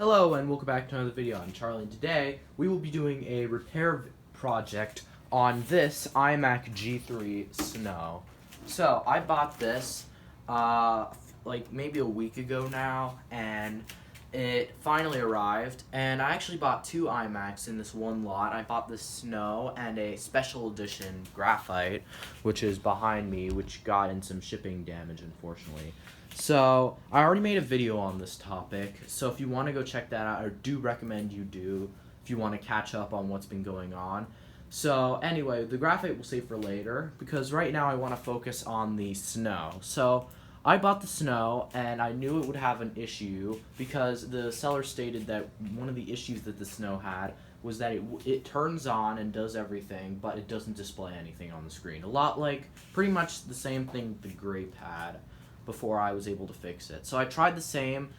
Hello and welcome back to another video. I'm Charlie and today we will be doing a repair project on this iMac G3 Snow. So I bought this like maybe a week ago now, and it finally arrived, and I actually bought two iMacs in this one lot. I bought this Snow and a special edition Graphite, which is behind me, which got in some shipping damage unfortunately. So, I already made a video on this topic, so if you want to go check that out, I do recommend you do, if you want to catch up on what's been going on. So, anyway, the Graphite we'll save for later, because right now I want to focus on the Snow. So, I bought the Snow, and I knew it would have an issue, because the seller stated that one of the issues that the Snow had was that it turns on and does everything, but it doesn't display anything on the screen. A lot like, pretty much the same thing the Grape had before I was able to fix it. So I tried the same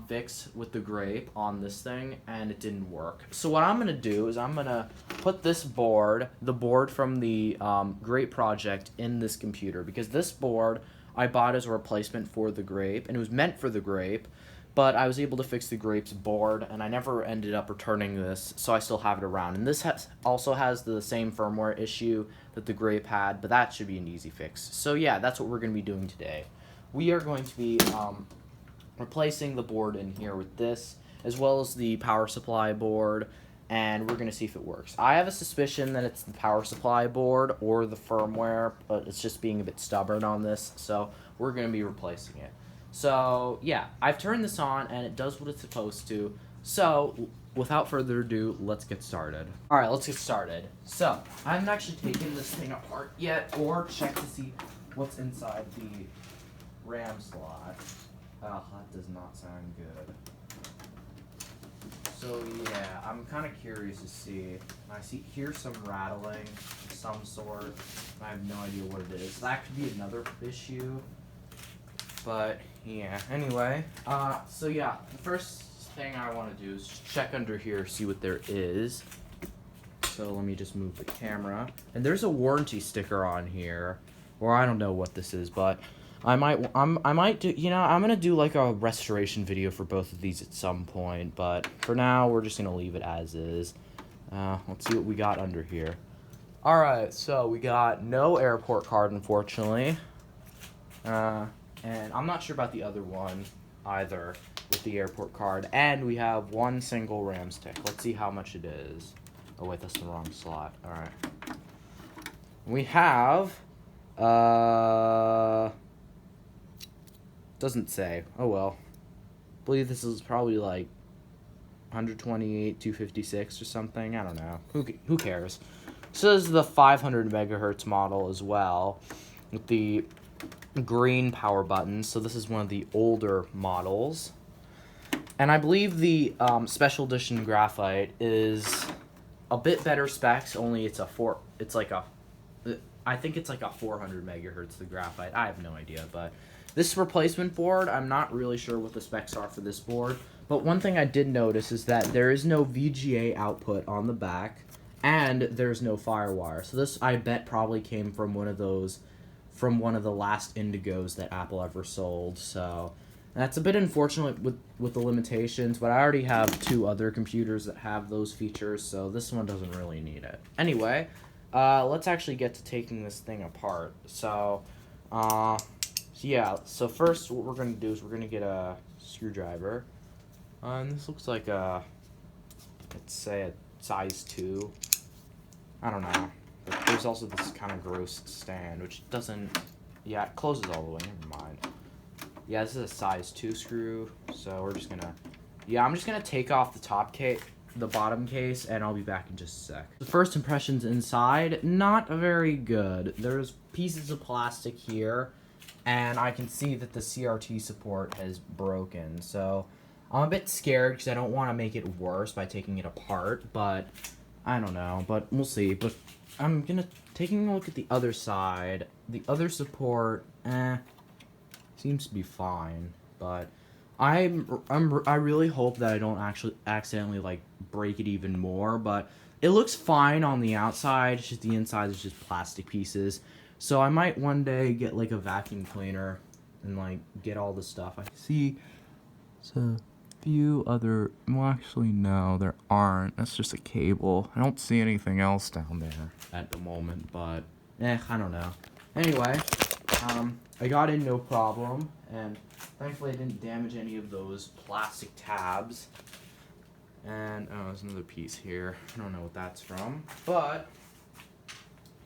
fix with the Grape on this thing, and it didn't work. So what I'm gonna do is I'm gonna put this board, the board from the Grape project, in this computer, because this board I bought as a replacement for the Grape, and it was meant for the Grape, but I was able to fix the Grape's board, and I never ended up returning this, so I still have it around. And this also has the same firmware issue that the Grape had, but that should be an easy fix. So yeah, that's what we're gonna be doing today. We are going to be replacing the board in here with this, as well as the power supply board, and we're going to see if it works. I have a suspicion that it's the power supply board or the firmware, but it's just being a bit stubborn on this, so we're going to be replacing it. So, yeah, I've turned this on, and it does what it's supposed to. So, without further ado, let's get started. Alright, let's get started. So, I haven't actually taken this thing apart yet, or checked to see what's inside the RAM slot. Oh, that does not sound good. So yeah, I'm kind of curious to see. Here's some rattling of some sort. I have no idea what it is. That could be another issue. But yeah, anyway. So yeah, the first thing I want to do is check under here, see what there is. So let me just move the camera. And there's a warranty sticker on here, or I don't know what this is, but I might do, I'm gonna do like a restoration video for both of these at some point, but for now we're just gonna leave it as is. Let's see what we got under here. Alright, so we got no airport card, unfortunately. And I'm not sure about the other one either with the airport card. And we have one single RAM stick. Let's see how much it is. Oh wait, that's the wrong slot. Alright. We have doesn't say. Oh well. I believe this is probably like 128, 256 or something. I don't know. Who cares? So this is the 500 megahertz model as well, with the green power buttons. So this is one of the older models. And I believe the special edition Graphite is a bit better specs, only I think it's like a 400 megahertz, the Graphite. I have no idea, but this replacement board, I'm not really sure what the specs are for this board, but one thing I did notice is that there is no VGA output on the back, and there's no FireWire. So this, I bet, probably came from one of the last Indigos that Apple ever sold, so that's a bit unfortunate with the limitations, but I already have two other computers that have those features, so this one doesn't really need it. Anyway, let's actually get to taking this thing apart. So yeah, so first what we're going to do is we're going to get a screwdriver. And this looks like let's say a size 2. I don't know. But there's also this kind of gross stand, which doesn't, yeah, it closes all the way, never mind. Yeah, this is a size 2 screw, so we're just going to, yeah, I'm just going to take off the bottom case, and I'll be back in just a sec. The first impressions inside, not very good. There's pieces of plastic here, and I can see that the CRT support has broken, so I'm a bit scared because I don't want to make it worse by taking it apart, but I don't know, but we'll see. But I'm taking a look at the other side. The other support, seems to be fine, but I really hope that I don't actually accidentally like break it even more, but it looks fine on the outside. It's just the inside is just plastic pieces. So I might one day get like a vacuum cleaner and like get all the stuff. I see. So few other, well, actually, no, there aren't. That's just a cable. I don't see anything else down there at the moment, but, I don't know. Anyway, I got in no problem, and thankfully I didn't damage any of those plastic tabs. And, oh, there's another piece here. I don't know what that's from, but,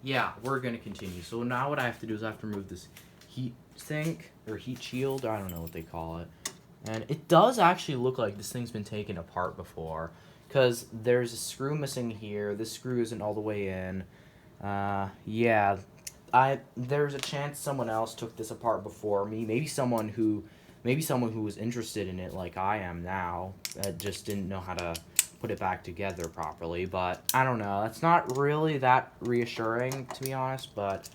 yeah, we're gonna continue. So now what I have to do is I have to remove this heat sink, or heat shield, I don't know what they call it. And it does actually look like this thing's been taken apart before, because there's a screw missing here. This screw isn't all the way in. Yeah, there's a chance someone else took this apart before me. Maybe someone who was interested in it like I am now, just didn't know how to put it back together properly. But I don't know. That's not really that reassuring, to be honest, but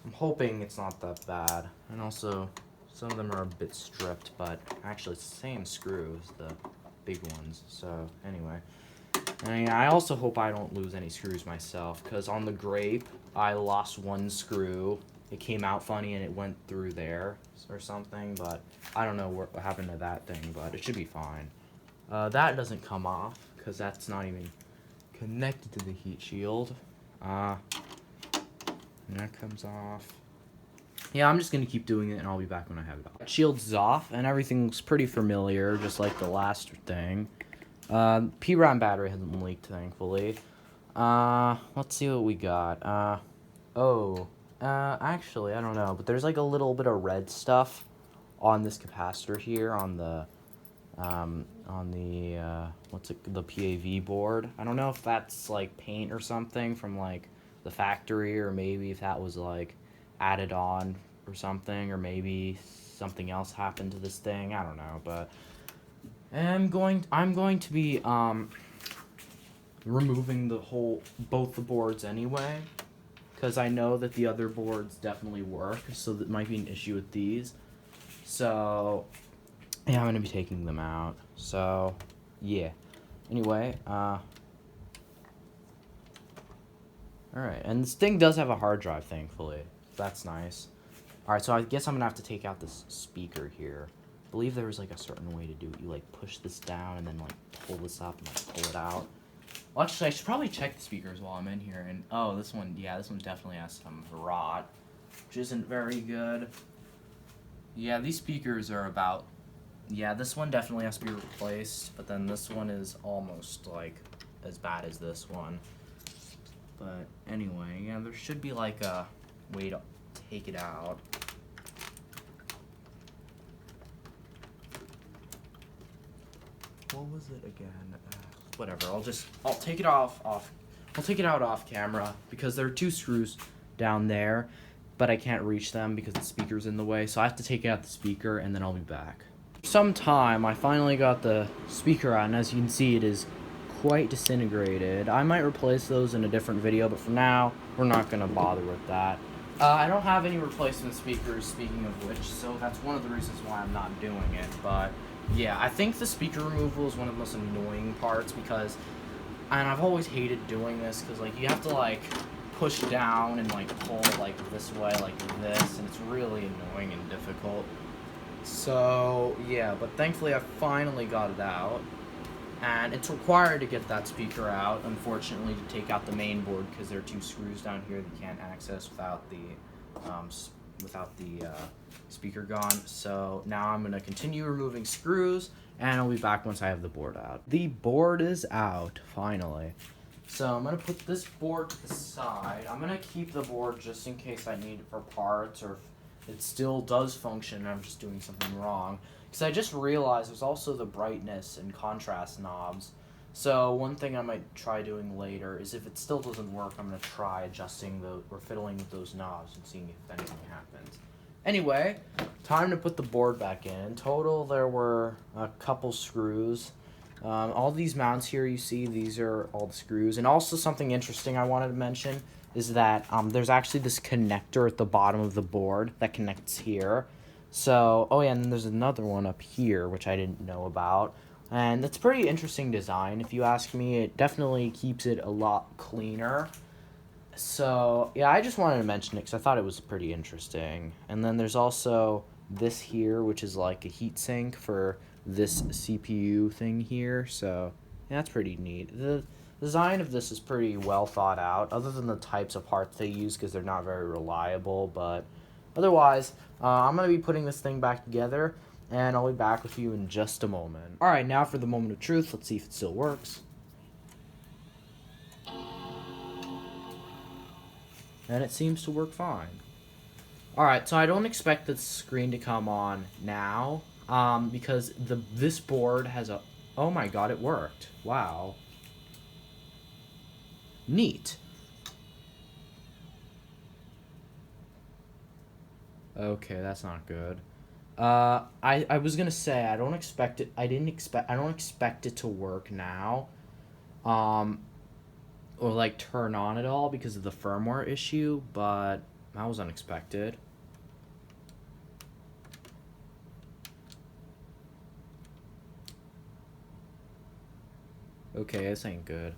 I'm hoping it's not that bad. And also, some of them are a bit stripped, but actually it's the same screws, the big ones. So anyway, and I also hope I don't lose any screws myself, because on the Grape, I lost one screw. It came out funny and it went through there or something, but I don't know what happened to that thing, but it should be fine. That doesn't come off, because that's not even connected to the heat shield. And that comes off. Yeah, I'm just going to keep doing it, and I'll be back when I have it off. Shield's off, and everything looks pretty familiar, just like the last thing. PRAM battery hasn't leaked, thankfully. Let's see what we got. Actually, I don't know, but there's like a little bit of red stuff on this capacitor here, on the the PAV board. I don't know if that's like paint or something from like the factory, or maybe if that was like added on or something, or maybe something else happened to this thing. I don't know, but I'm going to be removing both the boards anyway, because I know that the other boards definitely work, so that might be an issue with these. So yeah, I'm gonna be taking them out. So yeah. Anyway, alright, and this thing does have a hard drive, thankfully. That's nice. Alright, so I guess I'm gonna have to take out this speaker here. I believe there was like a certain way to do it. You like push this down and then like pull this up and like pull it out. Well, actually, I should probably check the speakers while I'm in here. And oh, this one definitely has some rot, which isn't very good. Yeah, these speakers are about, yeah, this one definitely has to be replaced, but then this one is almost like as bad as this one. But anyway, yeah, there should be like a way to take it out. What was it again? Whatever, I'll take it out off camera, because there are two screws down there, but I can't reach them because the speaker's in the way, so I have to take out the speaker and then I'll be back. For some time, I finally got the speaker out, and as you can see, it is quite disintegrated. I might replace those in a different video, but for now, we're not gonna bother with that. I don't have any replacement speakers, speaking of which, so that's one of the reasons why I'm not doing it, but yeah, I think the speaker removal is one of the most annoying parts, because, and I've always hated doing this, because like you have to like push down and like pull like this way, like this, and it's really annoying and difficult. So yeah, but thankfully I finally got it out, and it's required to get that speaker out, unfortunately, to take out the main board, because there are two screws down here that you can't access without the speaker gone. So now I'm gonna continue removing screws, and I'll be back once I have the board out. The board is out, finally. So I'm gonna put this board to the side. I'm gonna keep the board just in case I need it for parts, or if it still does function and I'm just doing something wrong. Because I just realized there's also the brightness and contrast knobs. So one thing I might try doing later is, if it still doesn't work, I'm gonna try adjusting or fiddling with those knobs and seeing if anything happens. Anyway, time to put the board back in. In total, there were a couple screws. All these mounts here you see, these are all the screws. And also something interesting I wanted to mention is that there's actually this connector at the bottom of the board that connects here. So, oh yeah, and then there's another one up here, which I didn't know about. And it's pretty interesting design, if you ask me. It definitely keeps it a lot cleaner. So, yeah, I just wanted to mention it because I thought it was pretty interesting. And then there's also this here, which is like a heat sink for this CPU thing here, so yeah, that's pretty neat. The design of this is pretty well thought out, other than the types of parts they use because they're not very reliable, but otherwise, I'm going to be putting this thing back together, and I'll be back with you in just a moment. Alright, now for the moment of truth. Let's see if it still works. And it seems to work fine. Alright, so I don't expect the screen to come on now, because this board has a... Oh my god, it worked. Wow. Neat. Okay, that's not good. I was gonna say I don't expect it. I don't expect it to work now, or like turn on at all because of the firmware issue. But that was unexpected. Okay, this ain't good.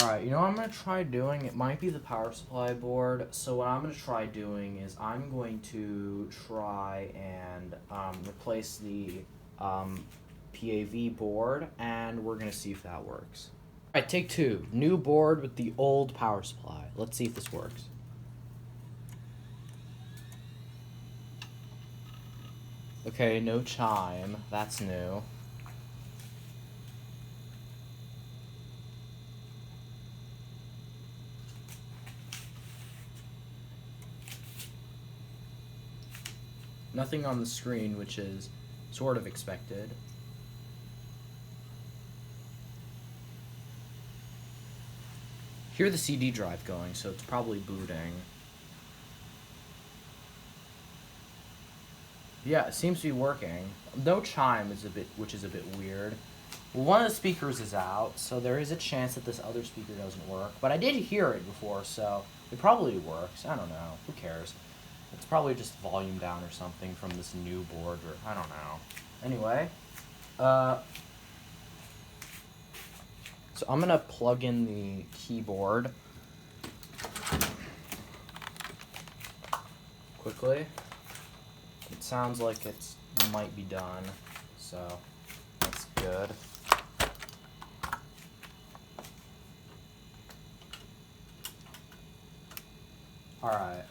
Alright, you know what I'm going to try doing? It might be the power supply board. So what I'm going to try doing is I'm going to try and replace the PAV board, and we're going to see if that works. Alright, take two. New board with the old power supply. Let's see if this works. Okay, no chime. That's new. Nothing on the screen, which is sort of expected. Hear the CD drive going, so it's probably booting. Yeah, it seems to be working. No chime is which is a bit weird. Well, one of the speakers is out, so there is a chance that this other speaker doesn't work. But I did hear it before, so it probably works. I don't know. Who cares? It's probably just volume down or something from this new board, or I don't know. Anyway, so I'm gonna plug in the keyboard quickly. It sounds like it might be done, so that's good. Alright.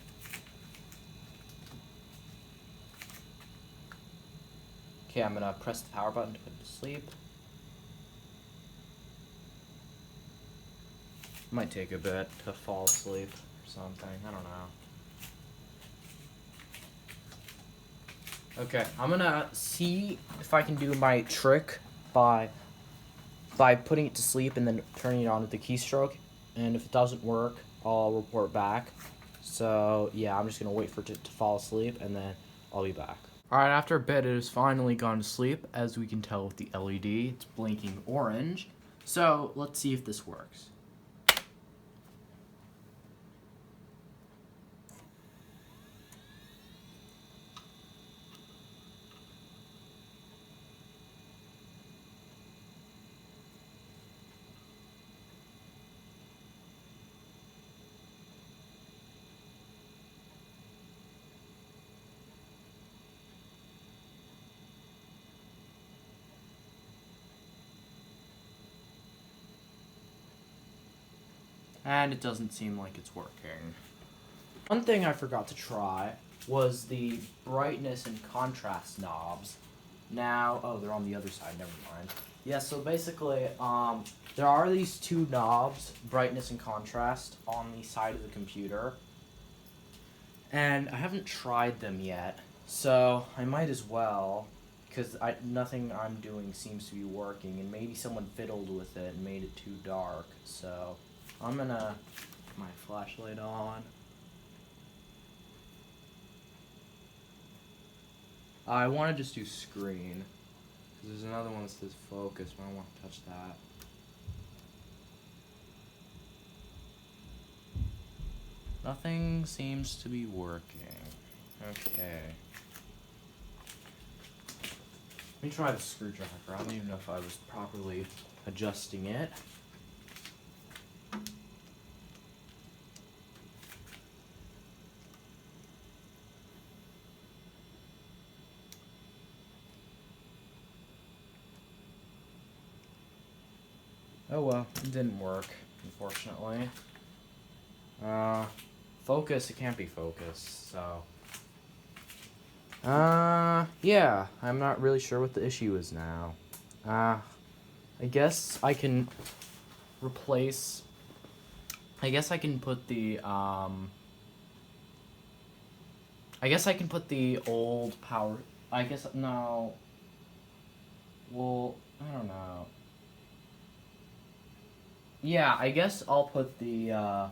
Okay, I'm gonna press the power button to put it to sleep. Might take a bit to fall asleep or something, I don't know. Okay, I'm gonna see if I can do my trick by putting it to sleep and then turning it on with the keystroke. And if it doesn't work, I'll report back. So yeah, I'm just gonna wait for it to fall asleep and then I'll be back. Alright, after a bit, it has finally gone to sleep. As we can tell with the LED, it's blinking orange. So let's see if this works. And it doesn't seem like it's working. One thing I forgot to try was the brightness and contrast knobs. Now, oh, they're on the other side, never mind. Yeah, so basically, there are these two knobs, brightness and contrast, on the side of the computer. And I haven't tried them yet, so I might as well, because nothing I'm doing seems to be working, and maybe someone fiddled with it and made it too dark, so I'm gonna put my flashlight on. I want to just do screen, because there's another one that says focus, but I don't want to touch that. Nothing seems to be working. Okay. Let me try the screwdriver. I don't even know if I was properly adjusting it. Oh well, it didn't work, unfortunately. Focus, it can't be focused, so. Yeah, I'm not really sure what the issue is now. I guess I can replace, I guess I can put the, I guess I can put the old power, I guess, no, well, I don't know. Yeah, I guess I'll put the,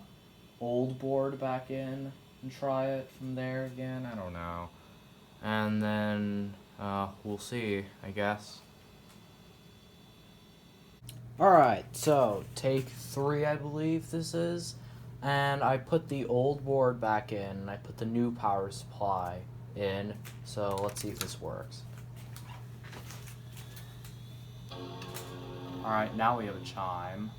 old board back in and try it from there again, I don't know. And then, we'll see, I guess. Alright, so take 3, I believe this is. And I put the old board back in, and I put the new power supply in. So let's see if this works. Alright, now we have a chime.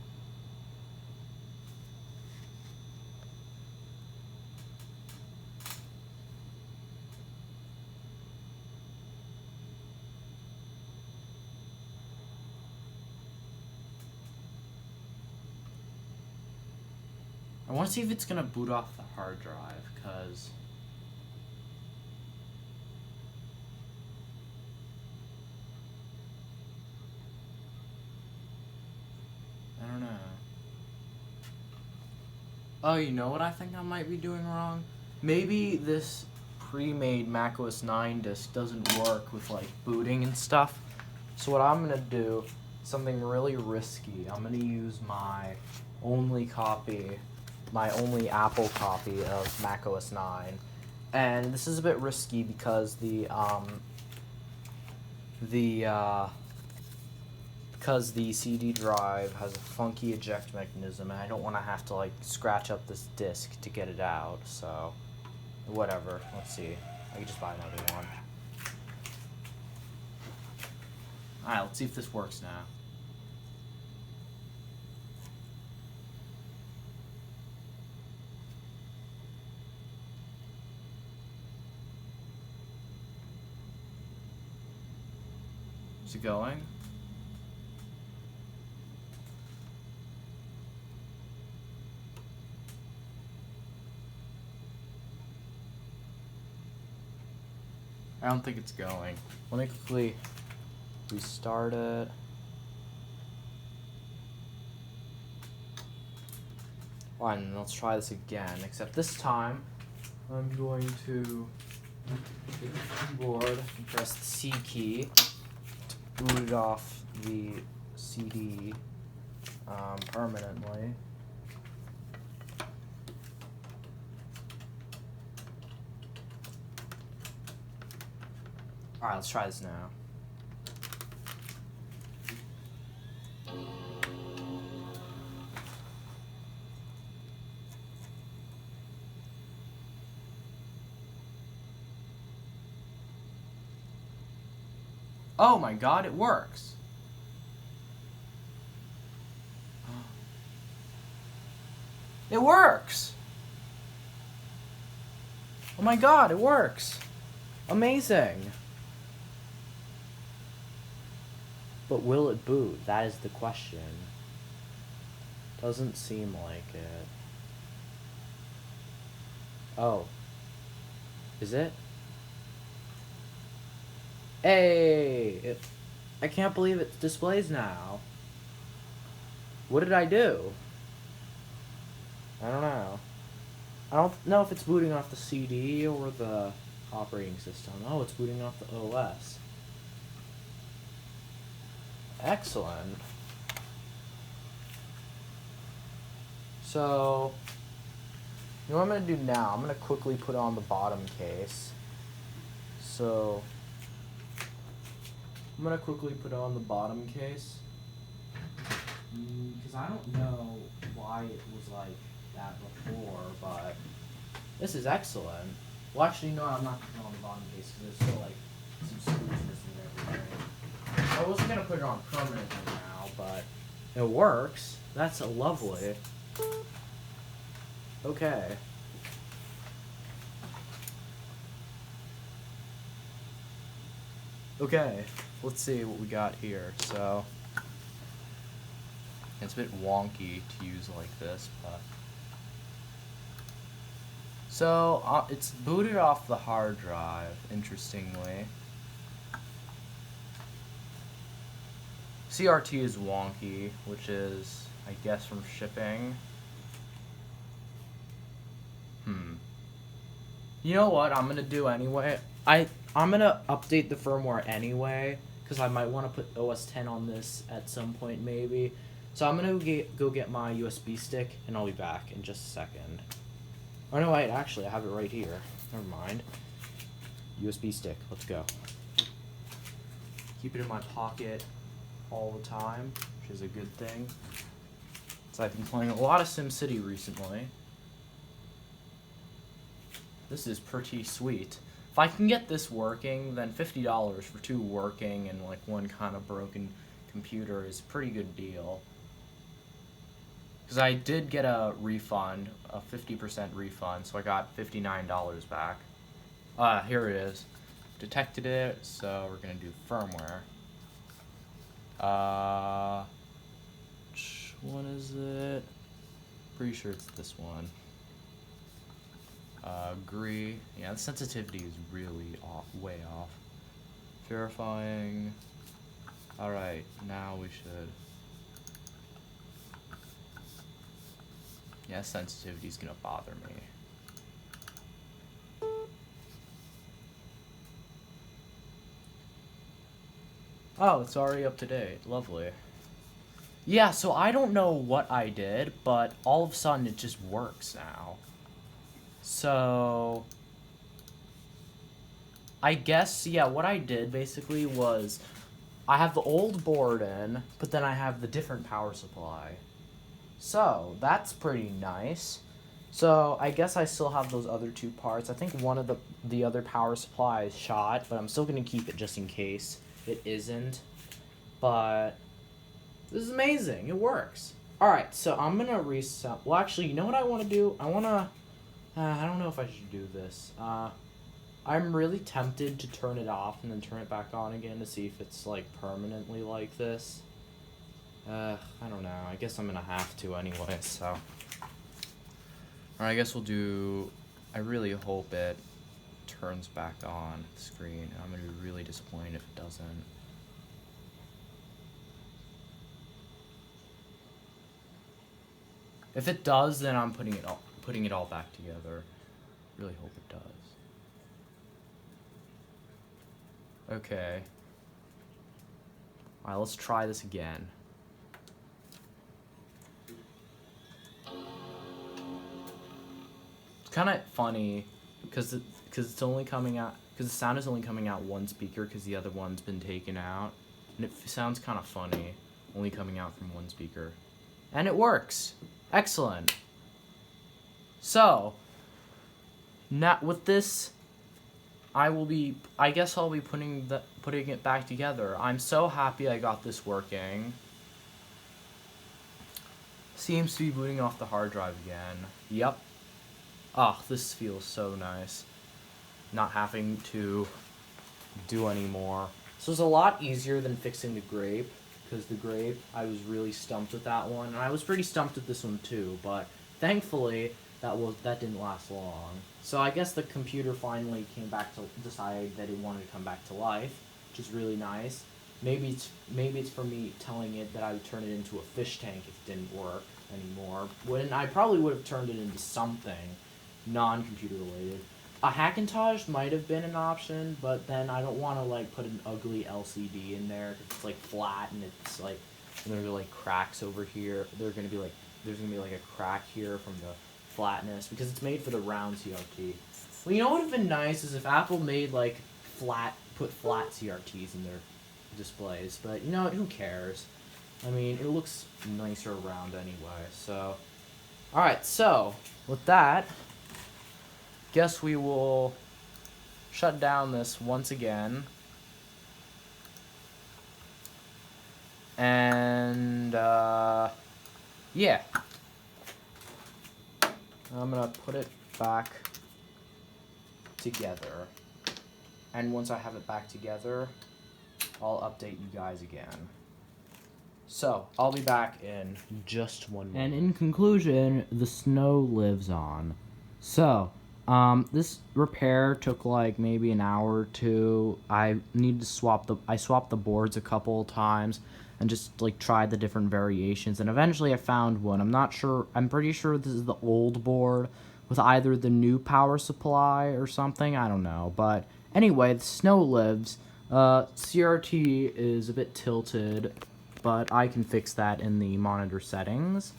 I want to see if it's gonna boot off the hard drive, because I don't know. Oh, you know what I think I might be doing wrong? Maybe this pre-made macOS 9 disk doesn't work with like booting and stuff. So what I'm gonna do, something really risky. I'm gonna use my only Apple copy of macOS 9. And this is a bit risky because because the CD drive has a funky eject mechanism, and I don't want to have to like scratch up this disk to get it out. So whatever. Let's see. I can just buy another one. Alright, let's see if this works now. Is it going? I don't think it's going. Let me quickly restart it. Alright, and let's try this again, except this time I'm going to take the keyboard and press the C key to boot it off the CD permanently. Alright, let's try this now. Oh my god, it works! It works! Oh my god, it works! Amazing! But will it boot? That is the question. Doesn't seem like it. Oh. Is it? Hey! I can't believe it displays now. What did I do? I don't know. I don't know if it's booting off the CD or the operating system. Oh, it's booting off the OS. Excellent. So, you know what I'm going to do now? I'm going to quickly put on the bottom case. So, I'm going to quickly put on the bottom case. Because I don't know why it was like that before, but this is excellent. Well, actually, no, I'm not putting on the bottom case because there's still like some screws missing and everything. I wasn't going to put it on permanently now, but it works. That's lovely. Okay. Okay, let's see what we got here. So, It's a bit wonky to use like this, but... So, it's booted off the hard drive, interestingly. CRT is wonky, which is, I guess, from shipping. You know what I'm gonna do anyway? I'm gonna update the firmware anyway, because I might want to put OS 10 on this at some point, maybe. So I'm gonna go get my USB stick, and I'll be back in just a second. Oh no, wait, actually, I have it right here. Never mind. USB stick, let's go. Keep it in my pocket all the time, which is a good thing. So I've been playing a lot of SimCity recently. This is pretty sweet. If I can get this working, then $50 for 2 working and like 1 kind of broken computer is a pretty good deal. Because I did get a refund, a 50% refund, so I got $59 back. Here it is. Detected it, so we're gonna do firmware. Which one is it? Pretty sure it's this one. Agree. Yeah, the sensitivity is really off, way off. Verifying. Alright, now we should. Yeah, sensitivity is gonna bother me. Oh, it's already up to date. Lovely. Yeah, so I don't know what I did, but all of a sudden it just works now. So, I guess, yeah, what I did basically was I have the old board in, but then I have the different power supply. So, that's pretty nice. So, I guess I still have those other 2 parts. I think one of the other power supply is shot, but I'm still going to keep it just in case it isn't. But this is amazing. It works. Alright, so I'm going to reset. Well, actually, you know what I want to do? I want to... I don't know if I should do this. I'm really tempted to turn it off and then turn it back on again to see if it's, like, permanently like this. I don't know. I guess I'm gonna have to anyway, so. Alright, I guess we'll do... I really hope it turns back on the screen. I'm gonna be really disappointed if it doesn't. If it does, then I'm putting it all back together. Really hope it does. Okay. Alright, let's try this again. It's kind of funny because it's only coming out because the sound is only coming out 1 speaker because the other one's been taken out, and it sounds kind of funny only coming out from 1 speaker, and it works. Excellent. So, now with this, I guess I'll be putting it back together. I'm so happy I got this working. Seems to be booting off the hard drive again. Yep. Oh, this feels so nice. Not having to do anymore. So it's a lot easier than fixing the Grape, because the Grape, I was really stumped with that one, and I was pretty stumped with this one too, but thankfully that didn't last long. So I guess the computer finally decided that it wanted to come back to life, which is really nice. Maybe it's for me telling it that I would turn it into a fish tank if it didn't work anymore. When I probably would have turned it into something non-computer related. A Hackintosh might have been an option, but then I don't want to like put an ugly LCD in there. It's like flat and it's like and there are like cracks over here. There's gonna be like a crack here from the flatness because it's made for the round CRT. Well, you know what would have been nice is if Apple made like put flat CRTs in their displays, but you know what, who cares? I mean, it looks nicer around anyway. So, all right. So with that, guess we will shut down this once again. And, yeah. I'm gonna put it back together. And once I have it back together, I'll update you guys again. So, I'll be back in just 1 minute. And in conclusion, the snow lives on. So, this repair took like maybe an hour or two. I swapped the boards a couple of times and just like tried the different variations, and eventually I found one. I'm pretty sure this is the old board with either the new power supply or something, I don't know. But anyway, the snow lives. CRT is a bit tilted, but I can fix that in the monitor settings.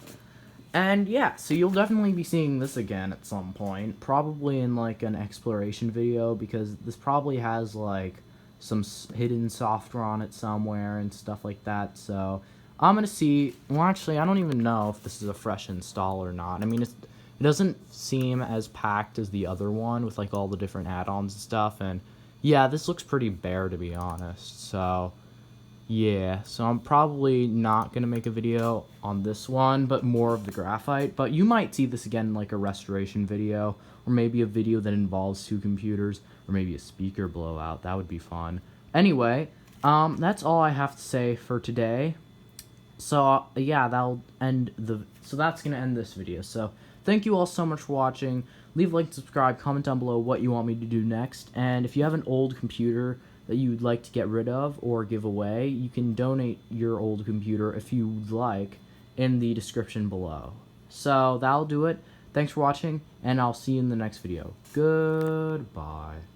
And yeah, so you'll definitely be seeing this again at some point, probably in like an exploration video, because this probably has like some hidden software on it somewhere and stuff like that. So I'm gonna see. Well, actually, I don't even know if this is a fresh install or not. I mean, it doesn't seem as packed as the other one with like all the different add-ons and stuff. And yeah, this looks pretty bare, to be honest. So yeah, so I'm probably not going to make a video on this one, but more of the graphite. But you might see this again in like a restoration video, or maybe a video that involves 2 computers, or maybe a speaker blowout. That would be fun. Anyway, that's all I have to say for today. So yeah, so that's going to end this video. So thank you all so much for watching. Leave a like, subscribe, comment down below what you want me to do next. And if you have an old computer that you'd like to get rid of or give away, you can donate your old computer if you'd like in the description below. So that'll do it. Thanks for watching, and I'll see you in the next video. Goodbye.